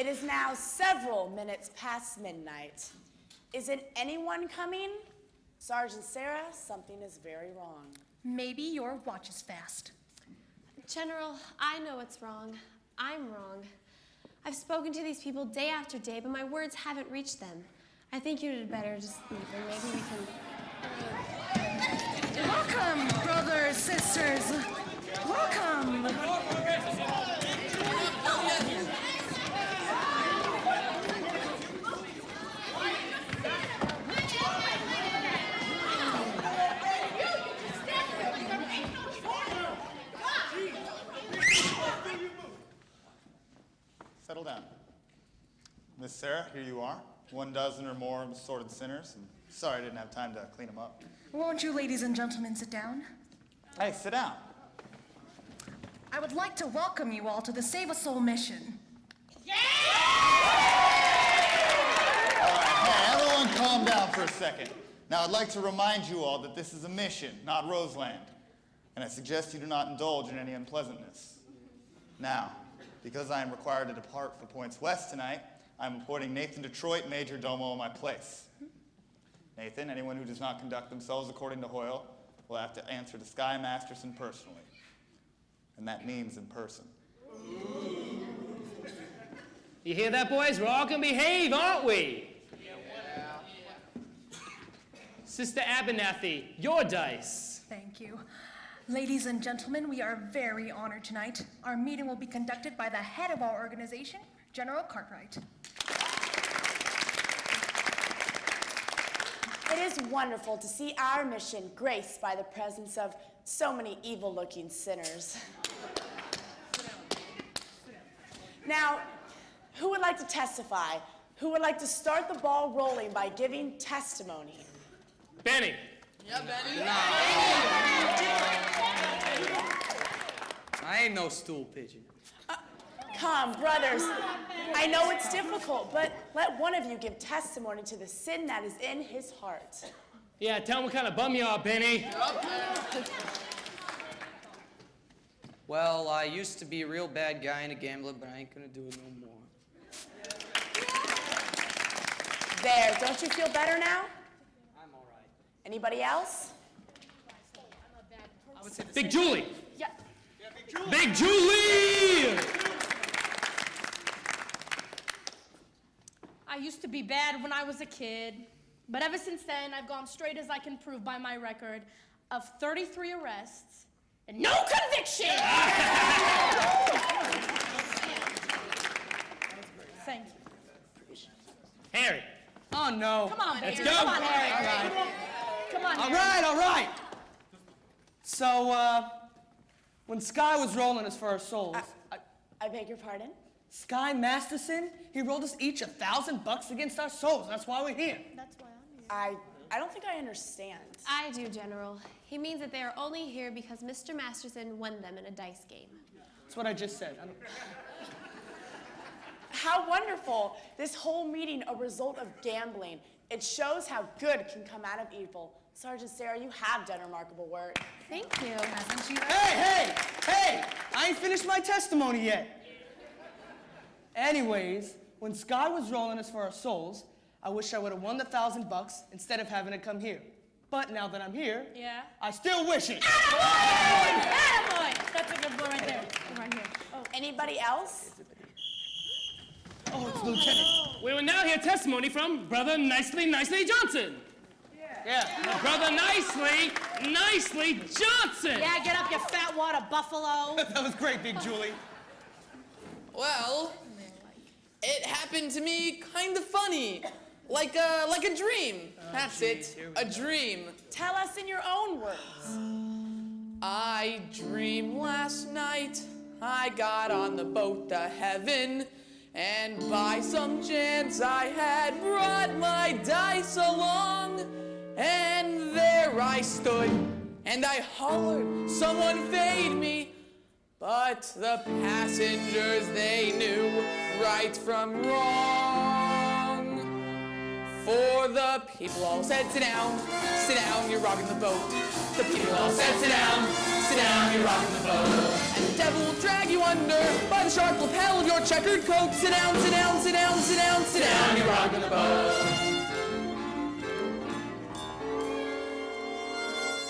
It is now several minutes past midnight. Isn't anyone coming? Sergeant Sarah, something is very wrong. Maybe your watch is fast. General, I know what's wrong. I'm wrong. I've spoken to these people day after day, but my words haven't reached them. I think you did better just leave, and maybe we can... Welcome, brothers, sisters. Welcome. Settle down. Miss Sarah, here you are. 1 dozen or more assorted sinners. And sorry I didn't have time to clean them up. Won't you, ladies and gentlemen, sit down? Hey, sit down. I would like to welcome you all to the Save a Soul mission. All right, hey, everyone calm down for a second. Now, I'd like to remind you all that this is a mission, not Roseland. And I suggest you do not indulge in any unpleasantness. Now, because I am required to depart for Points West tonight, I'm appointing Nathan Detroit major domo in my place. Nathan, anyone who does not conduct themselves according to Hoyle will have to answer to Sky Masterson personally. And that means in person. You hear that, boys? We're all going to behave, aren't we? Yeah. Sister Abernathy, your dice. Thank you. Ladies and gentlemen, we are very honored tonight. Our meeting will be conducted by the head of our organization, General Cartwright. It is wonderful to see our mission graced by the presence of so many evil-looking sinners. Now, who would like to testify? Who would like to start the ball rolling by giving testimony? Benny. Yeah, Benny. I ain't no stool pigeon. Come, brothers. I know it's difficult, but let one of you give testimony to the sin that is in his heart. Yeah, tell him what kind of bum you are, Benny. Well, I used to be a real bad guy and a gambler, but I ain't gonna do it no more. There, don't you feel better now? I'm all right. Anybody else? I would say the Big same. Julie. Yeah. Big Julie! I used to be bad when I was a kid, but ever since then, I've gone straight as I can prove by my record of 33 arrests and no conviction! Thank you. Harry. Oh, no. Come on, baby. Let's go. Come on, Harry. All right. Come on, All Harry. right, all right. So, when Sky was rolling us for our souls, I beg your pardon? Sky Masterson, he rolled us each $1,000 against our souls. That's why we're here. That's why I'm here. I don't think I understand. I do, General. He means that they are only here because Mr. Masterson won them in a dice game. That's what I just said. How wonderful. This whole meeting a result of gambling. It shows how good can come out of evil. Sergeant Sarah, you have done remarkable work. Thank you. Hasn't she? Hey! I ain't finished my testimony yet. Anyways, when Sky was rolling us for our souls, I wish I would have won the $1,000 instead of having to come here. But now that I'm here, Yeah? I still wish it. Attaboy! That's a good boy right there. Come right here. Oh. Anybody else? Oh, it's Lieutenant. We will now hear testimony from Brother Nicely Johnson. Yeah. Brother Nicely Johnson. Yeah, get up, you fat water buffalo. That was great, Big Julie. Well, it happened to me kind of funny. Like a dream. That's it. A dream. Tell us in your own words. I dreamed last night I got on the boat to heaven, and by some chance I had brought my dice along, and there I stood, and I hollered, someone fade me, but the passengers, they knew right from wrong. For the people all said, sit down, you're rocking the boat. The people all said, sit down, you're rocking the boat. the devil will drag you under by the sharp lapel of your checkered coat. Sit down, sit down, sit down, sit down, sit down, you're rocking the boat.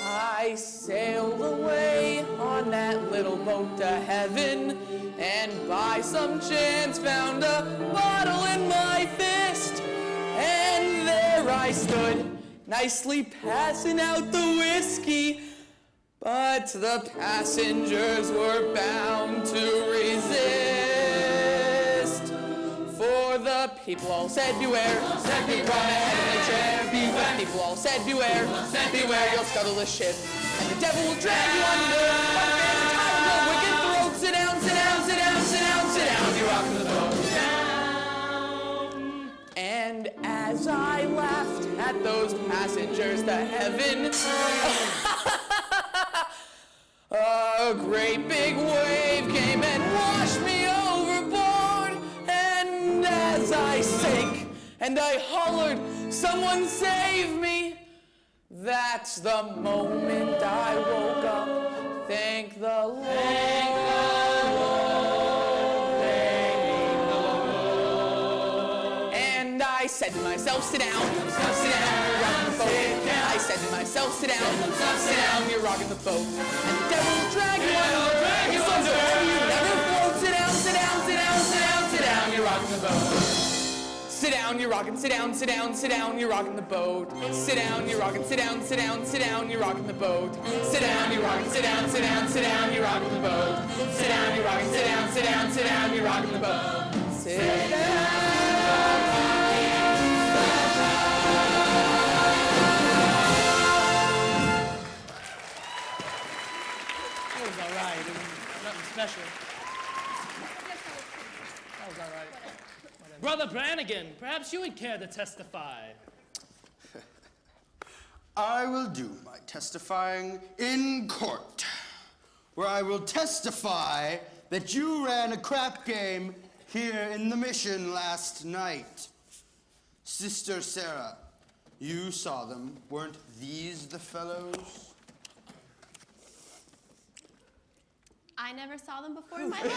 I sailed away on that little boat to heaven, and by some chance found a bottle in my fist. And there I stood, nicely passing out the whiskey. But the passengers were bound to resist. For the people all said beware, said beware, in the chair, beware. People all said beware, said beware, you'll scuttle the ship, and the devil will drag you under. By the man's time, the wicked throat. Sit down, sit down, sit down, sit down, sit down, you're rocking the boat. And as I laughed at those passengers to heaven, a great big wave came and washed me overboard. And as I sank and I hollered, someone save me, that's the moment I woke up. Thank the Lord. Thank the Lord. Thank the Lord. And I said to myself, sit down, you're rocking the boat. I said to myself, sit down, you're rocking the boat. And the devil will drag you under. You never float. Sit down, sit down, sit down, sit down, sit down, you're rocking the boat. Sit down, you're rocking, sit down, sit down, sit down, you're rocking the boat. Sit down, you're rocking, sit down, sit down, sit down, you're rocking the boat. Sit down, you're rocking, sit down, sit down, sit down, you're rocking the boat. Sit down, you're rocking, sit down, sit down, sit down, you're rocking the boat. Sit down. It was all right. It was nothing special. That was all right. Brother Brannigan, perhaps you would care to testify. I will do my testifying in court, where I will testify that you ran a crap game here in the mission last night. Sister Sarah, you saw them. Weren't these the fellows? I never saw them before in my life. Is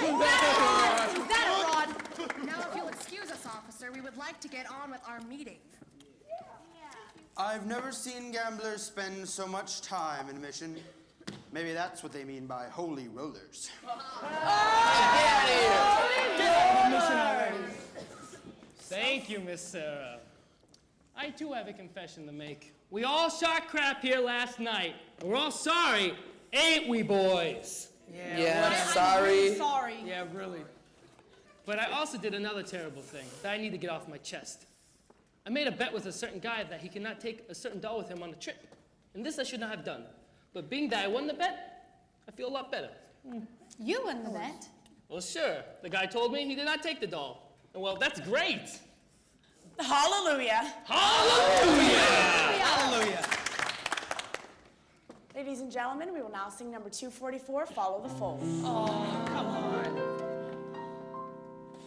that a rod? Now, if you'll excuse us, officer, we would like to get on with our meeting. I've never seen gamblers spend so much time in a mission. Maybe that's what they mean by holy rollers. Thank you, Miss Sarah. I too have a confession to make. We all shot crap here last night, and we're all sorry, ain't we, boys? Yeah, sorry. Sorry. Yeah, really. But I also did another terrible thing that I need to get off my chest. I made a bet with a certain guy that he cannot take a certain doll with him on a trip. And this I should not have done. But being that I won the bet, I feel a lot better. You won the bet. Well, sure. The guy told me he did not take the doll. And well, that's great. Hallelujah. Hallelujah! Hallelujah. Ladies and gentlemen, we will now sing number 244, Follow the Fold.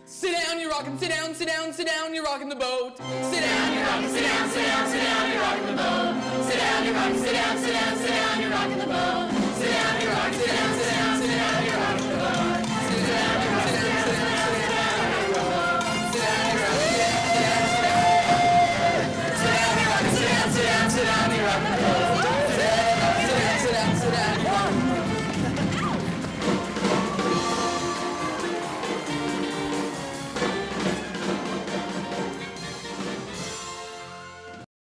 Sit down, you're rocking, sit down, sit down, sit down, you're rocking the boat. Sit down, you're rocking, sit down, sit down, sit down, you're rocking the boat. Sit down, you're rocking, sit down, sit down, sit down, you're rocking the boat.